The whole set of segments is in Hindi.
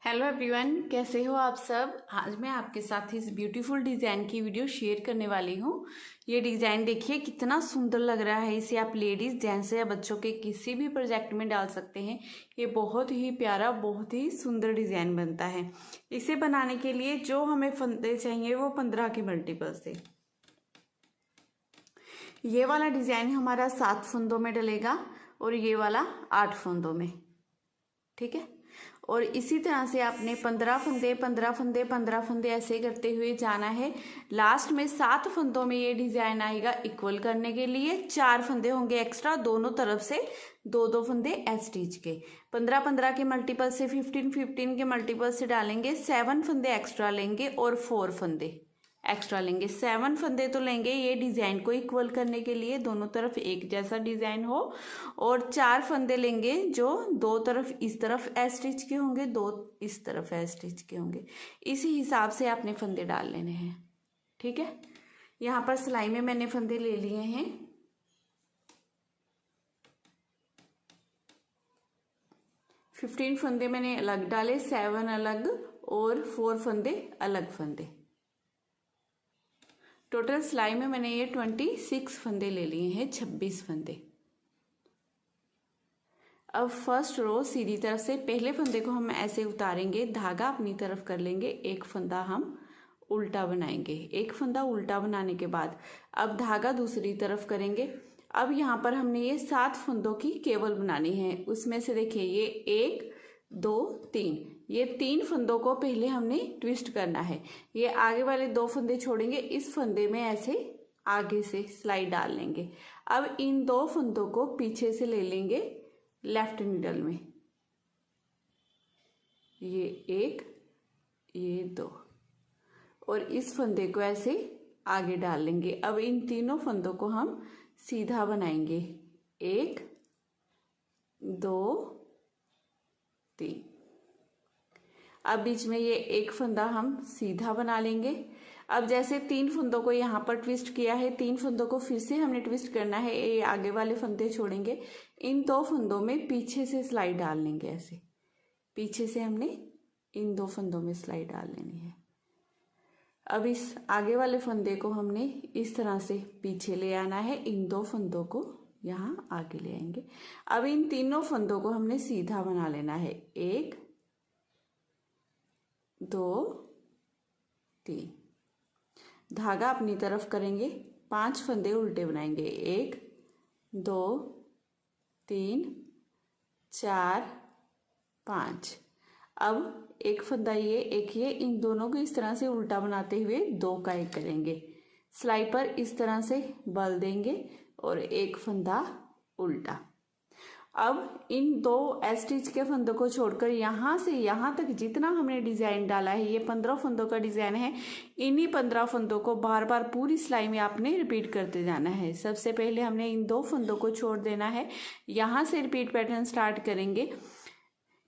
हेलो एवरीवन, कैसे हो आप सब। आज मैं आपके साथ इस ब्यूटीफुल डिज़ाइन की वीडियो शेयर करने वाली हूँ। ये डिज़ाइन देखिए कितना सुंदर लग रहा है। इसे आप लेडीज़, जेंट्स या बच्चों के किसी भी प्रोजेक्ट में डाल सकते हैं। ये बहुत ही प्यारा, बहुत ही सुंदर डिज़ाइन बनता है। इसे बनाने के लिए जो हमें फंदे चाहिए वो 15 के मल्टीपल से। ये वाला डिज़ाइन हमारा 7 फंदों में डलेगा और ये वाला 8 फंदों में, ठीक है। और इसी तरह से आपने 15 फंदे 15 फंदे 15 फंदे ऐसे करते हुए जाना है। लास्ट में 7 फंदों में ये डिज़ाइन आएगा। इक्वल करने के लिए 4 फंदे होंगे एक्स्ट्रा, दोनों तरफ से 2-2 फंदे एच स्टिच के। 15-15 के मल्टीपल से 15-15 के मल्टीपल से डालेंगे। 7 फंदे एक्स्ट्रा लेंगे और 4 फंदे एक्स्ट्रा लेंगे। 7 फंदे तो लेंगे ये डिज़ाइन को इक्वल करने के लिए, दोनों तरफ एक जैसा डिज़ाइन हो। और 4 फंदे लेंगे जो 2 तरफ इस तरफ एच स्टिच के होंगे, 2 इस तरफ एच स्टिच के होंगे। इसी हिसाब से आपने फंदे डाल लेने हैं, ठीक है। यहाँ पर सिलाई में मैंने फंदे ले लिए हैं। फिफ्टीन फंदे मैंने अलग डाले, 7 अलग और 4 फंदे अलग फंदे। टोटल सिलाई में मैंने ये 26 फंदे ले लिए हैं, 26 फंदे। अब फर्स्ट रो सीधी तरफ से पहले फंदे को हम ऐसे उतारेंगे, धागा अपनी तरफ कर लेंगे, एक फंदा हम उल्टा बनाएंगे। एक फंदा उल्टा बनाने के बाद अब धागा दूसरी तरफ करेंगे। अब यहाँ पर हमने ये 7 फंदों की केबल बनानी है। उसमें से देखिए ये 1 2 3, ये 3 फंदों को पहले हमने ट्विस्ट करना है। ये आगे वाले 2 फंदे छोड़ेंगे, इस फंदे में ऐसे आगे से सिलाई डाल लेंगे। अब इन 2 फंदों को पीछे से ले लेंगे लेफ्ट नीडल में, ये 1 ये 2, और इस फंदे को ऐसे आगे डाल लेंगे। अब इन तीनों फंदों को हम सीधा बनाएंगे, 1 2 3। अब बीच में ये एक फंदा हम सीधा बना लेंगे। अब जैसे 3 फंदों को यहाँ पर ट्विस्ट किया है, 3 फंदों को फिर से हमने ट्विस्ट करना है। ये आगे वाले फंदे छोड़ेंगे, इन 2 फंदों में पीछे से सिलाई डाल लेंगे। ऐसे पीछे से हमने इन 2 फंदों में सिलाई डाल लेनी है। अब इस आगे वाले फंदे को हमने इस तरह से पीछे ले आना है, इन 2 फंदों को यहाँ आगे ले आएंगे। अब इन तीनों फंदों को हमने सीधा बना लेना है, 1 2 3। धागा अपनी तरफ करेंगे, 5 फंदे उल्टे बनाएंगे, 1 2 3 4 5। अब एक फंदा ये, एक ये, इन दोनों को इस तरह से उल्टा बनाते हुए 2 का 1 करेंगे। सिलाई पर इस तरह से बल देंगे और एक फंदा उल्टा। अब इन 2 एच स्टिच के फंदों को छोड़कर यहाँ से यहाँ तक जितना हमने डिज़ाइन डाला है, ये 15 फंदों का डिज़ाइन है। इन्हीं 15 फंदों को बार बार पूरी सिलाई में आपने रिपीट करते जाना है। सबसे पहले हमने इन 2 फंदों को छोड़ देना है, यहाँ से रिपीट पैटर्न स्टार्ट करेंगे।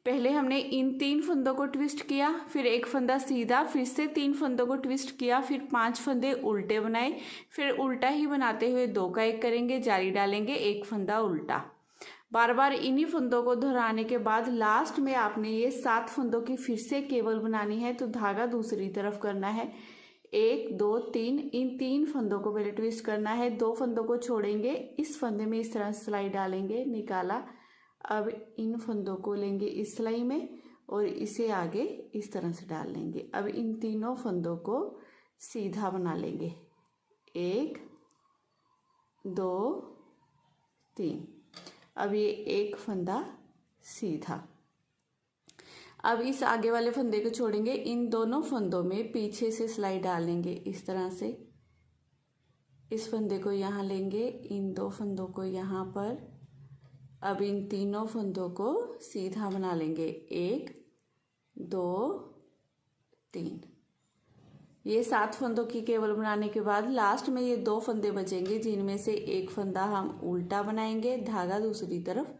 पहले हमने इन 3 फंदों को ट्विस्ट किया, फिर एक फंदा सीधा, फिर से 3 फंदों को ट्विस्ट किया, फिर 5 फंदे उल्टे बनाए, फिर उल्टा ही बनाते हुए 2 का 1 करेंगे, जारी डालेंगे, एक फंदा उल्टा। बार बार इन्हीं फंदों को दोहराने के बाद लास्ट में आपने ये 7 फंदों की फिर से केबल बनानी है। तो धागा दूसरी तरफ करना है, 1 2 3, इन 3 फंदों को पहले ट्विस्ट करना है, 2 फंदों को छोड़ेंगे, इस फंदे में इस तरह सिलाई डालेंगे, निकाला। अब इन फंदों को लेंगे इस सिलाई में और इसे आगे इस तरह से डाल लेंगे। अब इन तीनों फंदों को सीधा बना लेंगे, 1 2 3। अब ये एक फंदा सीधा। अब इस आगे वाले फंदे को छोड़ेंगे, इन दोनों फंदों में पीछे से सिलाई डालेंगे इस तरह से। इस फंदे को यहाँ लेंगे, इन 2 फंदों को यहाँ पर। अब इन तीनों फंदों को सीधा बना लेंगे, 1 2 3। ये 7 फंदों की केबल बनाने के बाद लास्ट में ये 2 फंदे बचेंगे, जिनमें से एक फंदा हम उल्टा बनाएंगे, धागा दूसरी तरफ,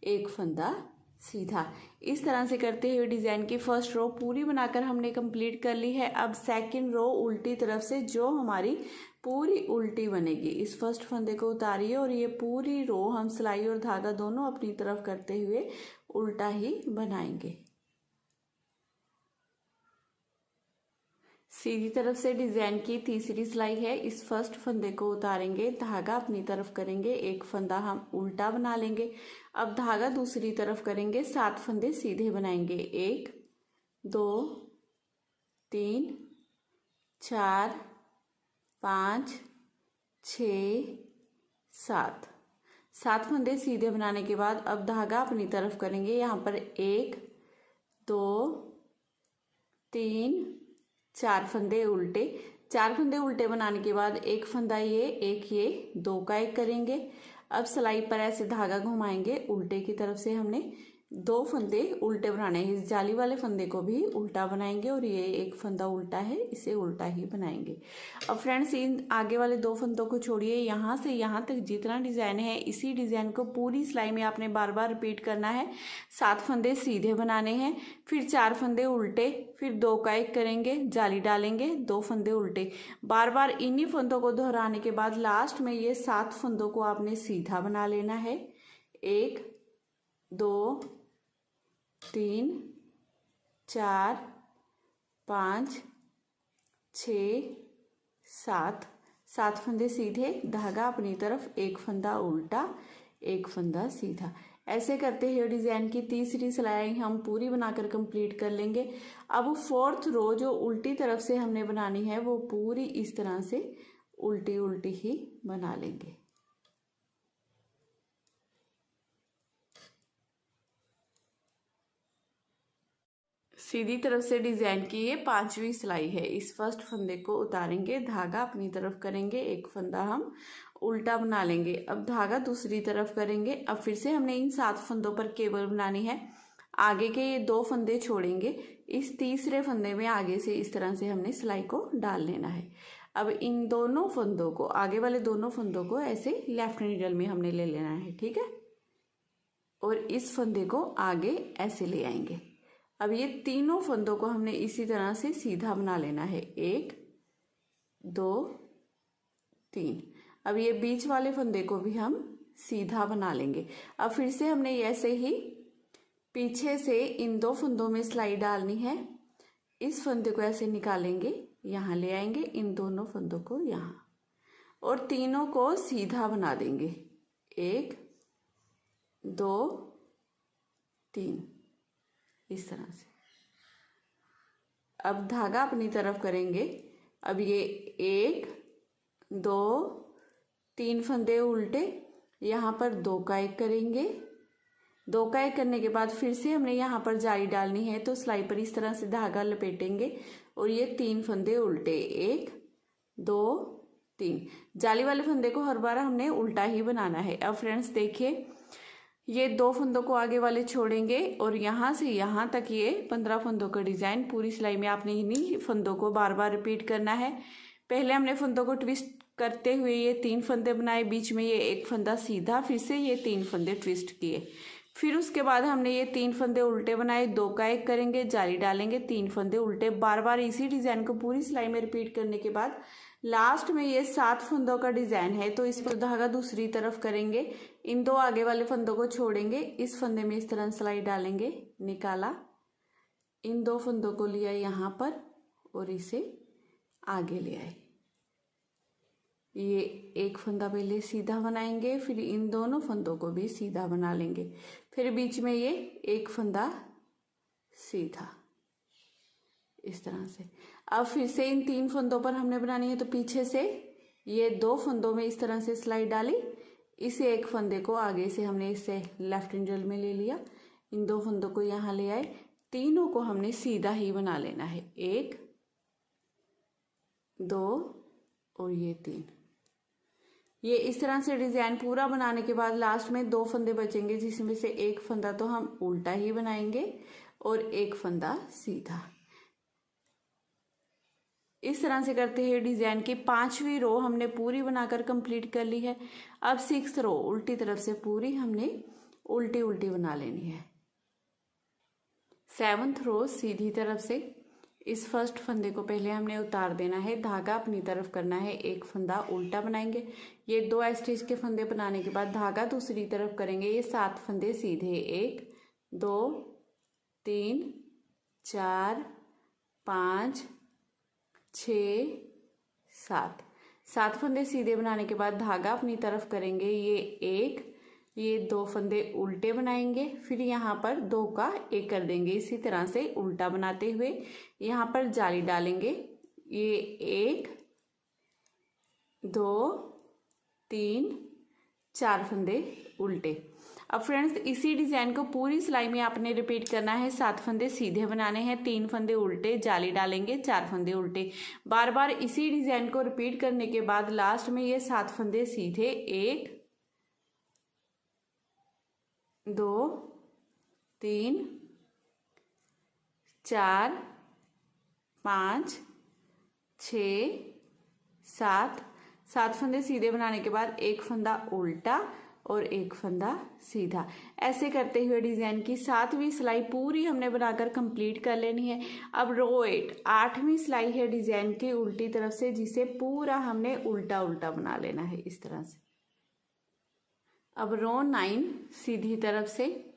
एक फंदा सीधा। इस तरह से करते हुए डिज़ाइन की फर्स्ट रो पूरी बनाकर हमने कंप्लीट कर ली है। अब सेकंड रो उल्टी तरफ से जो हमारी पूरी उल्टी बनेगी, इस फर्स्ट फंदे को उतारिए और ये पूरी रो हम सिलाई और धागा दोनों अपनी तरफ करते हुए उल्टा ही बनाएंगे। सीधी तरफ से डिजाइन की तीसरी सिलाई है। इस फर्स्ट फंदे को उतारेंगे, धागा अपनी तरफ करेंगे, एक फंदा हम उल्टा बना लेंगे। अब धागा दूसरी तरफ करेंगे, 7 फंदे सीधे बनाएंगे। 1 2 3 4 5 6 7 फंदे सीधे बनाने के बाद अब धागा अपनी तरफ करेंगे। यहाँ पर 1 2 3 4 फंदे उल्टे। 4 फंदे उल्टे बनाने के बाद एक फंदा ये, एक ये, 2 का 1 करेंगे। अब सिलाई पर ऐसे धागा घुमाएंगे, उल्टे की तरफ से हमने 2 फंदे उल्टे बनाने हैं। इस जाली वाले फंदे को भी उल्टा बनाएंगे और ये एक फंदा उल्टा है, इसे उल्टा ही बनाएंगे। अब फ्रेंड्स इन आगे वाले 2 फंदों को छोड़िए, यहाँ से यहाँ तक जितना डिजाइन है इसी डिजाइन को पूरी सिलाई में आपने बार बार रिपीट करना है। 7 फंदे सीधे बनाने हैं, फिर 4 फंदे उल्टे, फिर 2 का 1 करेंगे, जाली डालेंगे, 2 फंदे उल्टे। बार बार इन्हीं फंदों को दोहराने के बाद लास्ट में ये 7 फंदों को आपने सीधा बना लेना है। 1 2 3 4 5 6 7 फंदे सीधे, धागा अपनी तरफ, एक फंदा उल्टा, एक फंदा सीधा। ऐसे करते हुए डिजाइन की तीसरी सिलाई हम पूरी बनाकर कंप्लीट कर लेंगे। अब 4th रो जो उल्टी तरफ से हमने बनानी है वो पूरी इस तरह से उल्टी उल्टी ही बना लेंगे। सीधी तरफ से डिजाइन की ये 5वीं सिलाई है। इस फर्स्ट फंदे को उतारेंगे, धागा अपनी तरफ करेंगे, एक फंदा हम उल्टा बना लेंगे। अब धागा दूसरी तरफ करेंगे। अब फिर से हमने इन 7 फंदों पर केबल बनानी है। आगे के ये 2 फंदे छोड़ेंगे, इस तीसरे फंदे में आगे से इस तरह से हमने सिलाई को डाल लेना है। अब इन दोनों फंदों को, आगे वाले दोनों फंदों को ऐसे लेफ्ट नीडल में हमने ले लेना है, ठीक है। और इस फंदे को आगे ऐसे ले आएंगे। अब ये तीनों फंदों को हमने इसी तरह से सीधा बना लेना है। 1 2 3। अब ये बीच वाले फंदे को भी हम सीधा बना लेंगे। अब फिर से हमने ऐसे ही पीछे से इन 2 फंदों में सिलाई डालनी है। इस फंदे को ऐसे निकालेंगे, यहाँ ले आएंगे, इन दोनों फंदों को यहाँ, और तीनों को सीधा बना देंगे। 1 2 3 इस तरह से। अब धागा अपनी तरफ करेंगे। अब ये 1 2 3 फंदे उल्टे, यहाँ पर 2 का 1 करेंगे। 2 का 1 करने के बाद फिर से हमने यहाँ पर जाली डालनी है, तो सिलाई पर इस तरह से धागा लपेटेंगे और ये 3 फंदे उल्टे, 1 2 3। जाली वाले फंदे को हर बार हमने उल्टा ही बनाना है। अब फ्रेंड्स देखिए, ये 2 फंदों को आगे वाले छोड़ेंगे और यहाँ से यहाँ तक ये 15 फंदों का डिजाइन पूरी सिलाई में आपने इन्हीं फंदों को बार बार रिपीट करना है। पहले हमने फंदों को ट्विस्ट करते हुए ये 3 फंदे बनाए, बीच में ये एक फंदा सीधा, फिर से ये 3 फंदे ट्विस्ट किए। फिर उसके बाद हमने ये 3 फंदे उल्टे बनाए, 2 का 1 करेंगे, जाली डालेंगे, 3 फंदे उल्टे। बार बार इसी डिजाइन को पूरी सिलाई में रिपीट करने के बाद लास्ट में ये 7 फंदों का डिजाइन है, तो इस पर धागा दूसरी तरफ करेंगे, इन 2 आगे वाले फंदों को छोड़ेंगे, इस फंदे में इस तरह सिलाई डालेंगे, निकाला, इन 2 फंदों को लिया यहाँ पर और इसे आगे ले आए। ये एक फंदा पहले सीधा बनाएंगे, फिर इन दोनों फंदों को भी सीधा बना लेंगे, फिर बीच में ये एक फंदा सीधा, इस तरह से। अब फिर से इन 3 फंदों पर हमने बनानी है, तो पीछे से ये 2 फंदों में इस तरह से सिलाई डाली, इसे एक फंदे को आगे से हमने इसे लेफ्ट हैंडल में ले लिया, इन 2 फंदों को यहाँ ले आए, तीनों को हमने सीधा ही बना लेना है, 1 2 और ये 3। ये इस तरह से डिजाइन पूरा बनाने के बाद लास्ट में 2 फंदे बचेंगे, जिसमें से एक फंदा तो हम उल्टा ही बनाएंगे और एक फंदा सीधा। इस तरह से करते हुए डिजाइन की 5वीं रो हमने पूरी बनाकर कंप्लीट कर ली है। अब 6th रो उल्टी तरफ से पूरी हमने उल्टी उल्टी बना लेनी है। 7th रो सीधी तरफ से इस फर्स्ट फंदे को पहले हमने उतार देना है, धागा अपनी तरफ करना है, एक फंदा उल्टा बनाएंगे। ये 2 स्टिच के फंदे बनाने के बाद धागा दूसरी तरफ करेंगे, ये 7 फंदे सीधे, 1 2 3 4 5 6 7। 7 फंदे सीधे बनाने के बाद धागा अपनी तरफ करेंगे, ये 2 फंदे उल्टे बनाएंगे, फिर यहाँ पर 2 का 1 कर देंगे। इसी तरह से उल्टा बनाते हुए यहाँ पर जाली डालेंगे, ये 1 2 3 4 फंदे उल्टे। अब फ्रेंड्स इसी डिज़ाइन को पूरी सिलाई में आपने रिपीट करना है। 7 फंदे सीधे बनाने हैं, 3 फंदे उल्टे, जाली डालेंगे, 4 फंदे उल्टे। बार बार इसी डिज़ाइन को रिपीट करने के बाद लास्ट में ये 7 फंदे सीधे, 1 2 3 4 5 6 7। 7 फंदे सीधे बनाने के बाद 1 फंदा उल्टा और 1 फंदा सीधा। ऐसे करते हुए डिज़ाइन की 7वीं सिलाई पूरी हमने बनाकर कंप्लीट कर लेनी है। अब रो 8 8वीं सिलाई है डिज़ाइन की उल्टी तरफ से, जिसे पूरा हमने उल्टा उल्टा बना लेना है इस तरह से। अब रो 9 सीधी तरफ से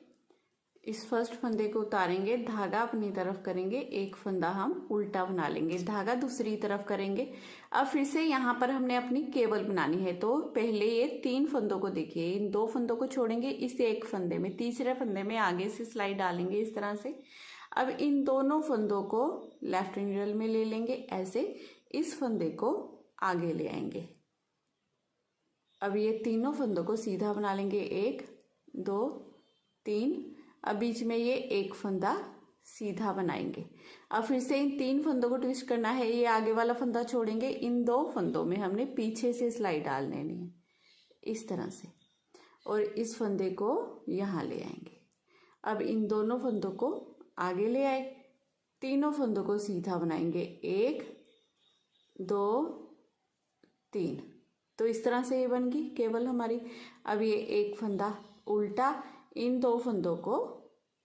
इस फर्स्ट फंदे को उतारेंगे, धागा अपनी तरफ करेंगे, 1 फंदा हम उल्टा बना लेंगे, धागा दूसरी तरफ करेंगे। अब फिर से यहाँ पर हमने अपनी केबल बनानी है, तो पहले ये 3 फंदों को देखिए, इन 2 फंदों को छोड़ेंगे, इस 1 फंदे में, तीसरे फंदे में आगे से सिलाई डालेंगे इस तरह से। अब इन दोनों फंदों को लेफ्ट नीडल में ले लेंगे, ऐसे इस फंदे को आगे ले आएंगे। अब ये तीनों फंदों को सीधा बना लेंगे, 1 2 3। अब बीच में ये 1 फंदा सीधा बनाएंगे। अब फिर से इन 3 फंदों को ट्विस्ट करना है, ये आगे वाला फंदा छोड़ेंगे, इन 2 फंदों में हमने पीछे से सिलाई डाल लेनी है इस तरह से, और इस फंदे को यहाँ ले आएंगे। अब इन दोनों फंदों को आगे ले आए, तीनों फंदों को सीधा बनाएंगे, 1 2 3। तो इस तरह से ये बन गई केबल हमारी। अब ये 1 फंदा उल्टा, इन 2 फंदों को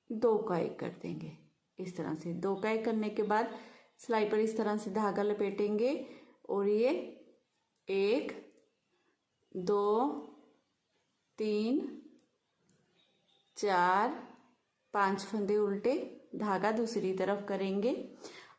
2 का 1 कर देंगे इस तरह से। 2 का 1 करने के बाद सिलाई पर इस तरह से धागा लपेटेंगे, और ये 1 2 3 4 5 फंदे उल्टे, धागा दूसरी तरफ करेंगे।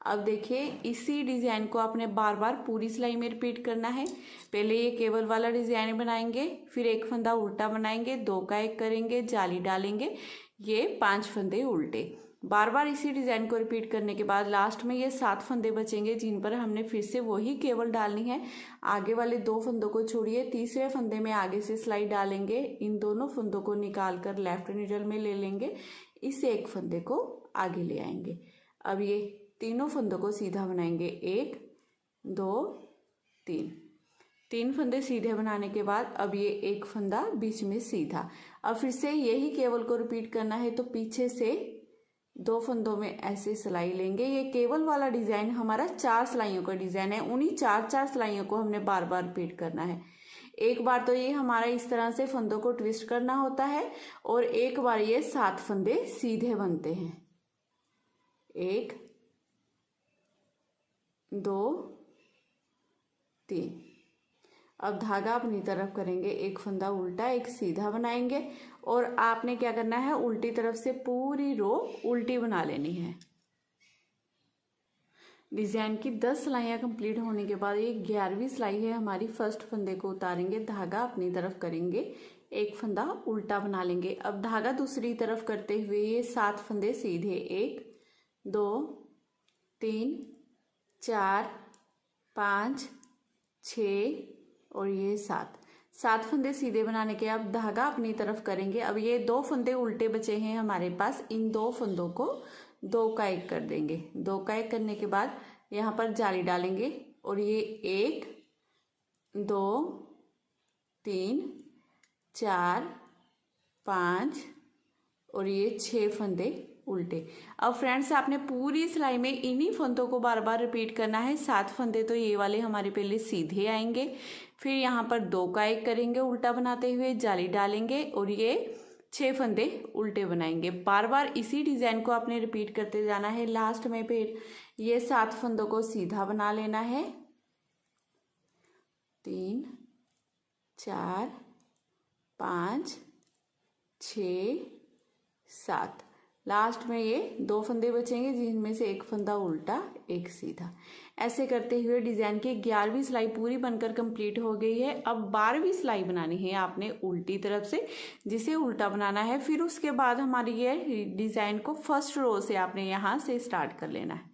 अब देखिए इसी डिज़ाइन को आपने बार बार पूरी सिलाई में रिपीट करना है। पहले ये केबल वाला डिज़ाइन बनाएंगे, फिर 1 फंदा उल्टा बनाएंगे, 2 का 1 करेंगे, जाली डालेंगे, ये 5 फंदे उल्टे। बार बार इसी डिज़ाइन को रिपीट करने के बाद लास्ट में ये 7 फंदे बचेंगे, जिन पर हमने फिर से वही केबल डालनी है। आगे वाले 2 फंदों को छोड़िए, तीसरे फंदे में आगे से सिलाई डालेंगे, इन दोनों फंदों को निकाल कर लेफ्ट नीडल में ले लेंगे, इस 1 फंदे को आगे ले आएंगे। अब ये तीनों फंदों को सीधा बनाएंगे, 1 2 3। 3 फंदे सीधे बनाने के बाद अब ये 1 फंदा बीच में सीधा। अब फिर से यही केबल को रिपीट करना है, तो पीछे से 2 फंदों में ऐसे सिलाई लेंगे। ये केबल वाला डिज़ाइन हमारा 4 सिलाइयों का डिज़ाइन है, उन्हीं 4 सिलाइयों को हमने बार बार रिपीट करना है। एक बार तो ये हमारा इस तरह से फंदों को ट्विस्ट करना होता है, और एक बार ये 7 फंदे सीधे बनते हैं, 1 2 3। अब धागा अपनी तरफ करेंगे, 1 फंदा उल्टा 1 सीधा बनाएंगे, और आपने क्या करना है, उल्टी तरफ से पूरी रो उल्टी बना लेनी है। डिज़ाइन की 10 सिलाइयाँ कंप्लीट होने के बाद ये 11वीं सिलाई है हमारी। फर्स्ट फंदे को उतारेंगे, धागा अपनी तरफ करेंगे, 1 फंदा उल्टा बना लेंगे। अब धागा दूसरी तरफ करते हुए ये 7 फंदे सीधे, 1 2 3 4 5 6 और ये 7 फंदे सीधे बनाने के अब धागा अपनी तरफ करेंगे। अब ये 2 फंदे उल्टे बचे हैं हमारे पास, इन 2 फंदों को 2 का 1 कर देंगे। 2 का 1 करने के बाद यहाँ पर जाली डालेंगे, और ये 1 2 3 4 5 और ये 6 फंदे उल्टे। अब फ्रेंड्स आपने पूरी सिलाई में इन्हीं फंदों को बार बार रिपीट करना है। 7 फंदे तो ये वाले हमारे पहले सीधे आएंगे, फिर यहाँ पर 2 का 1 करेंगे उल्टा बनाते हुए, जाली डालेंगे, और ये 6 फंदे उल्टे बनाएंगे। बार बार इसी डिज़ाइन को आपने रिपीट करते जाना है। लास्ट में फिर ये 7 फंदों को सीधा बना लेना है, 3 4 5 6 7। लास्ट में ये 2 फंदे बचेंगे जिनमें से एक फंदा उल्टा एक सीधा। ऐसे करते हुए डिज़ाइन की 11वीं सिलाई पूरी बनकर कंप्लीट हो गई है। अब 12वीं सिलाई बनानी है आपने उल्टी तरफ से, जिसे उल्टा बनाना है। फिर उसके बाद हमारी ये डिज़ाइन को फर्स्ट रो से आपने यहाँ से स्टार्ट कर लेना है।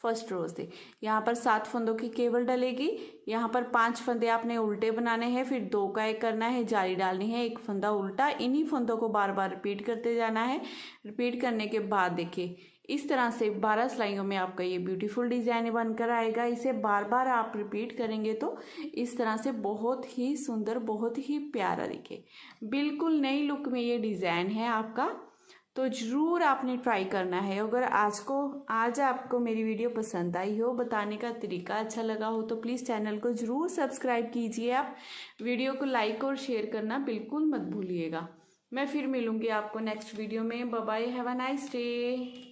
फर्स्ट रो से यहाँ पर 7 फंदों की केबल डलेगी। यहाँ पर 5 फंदे आपने उल्टे बनाने हैं, फिर 2 का 1 करना है, जाली डालनी है, 1 फंदा उल्टा। इन्हीं फंदों को बार बार रिपीट करते जाना है। रिपीट करने के बाद देखिए इस तरह से 12 सिलाइयों में आपका ये ब्यूटीफुल डिज़ाइन बनकर आएगा। इसे बार बार आप रिपीट करेंगे तो इस तरह से बहुत ही सुंदर, बहुत ही प्यारा दिखे। बिल्कुल नई लुक में ये डिज़ाइन है आपका, तो ज़रूर आपने ट्राई करना है। अगर आज आपको मेरी वीडियो पसंद आई हो, बताने का तरीका अच्छा लगा हो, तो प्लीज़ चैनल को ज़रूर सब्सक्राइब कीजिए। आप वीडियो को लाइक और शेयर करना बिल्कुल मत भूलिएगा। मैं फिर मिलूँगी आपको नेक्स्ट वीडियो में। Bye bye, have a nice day.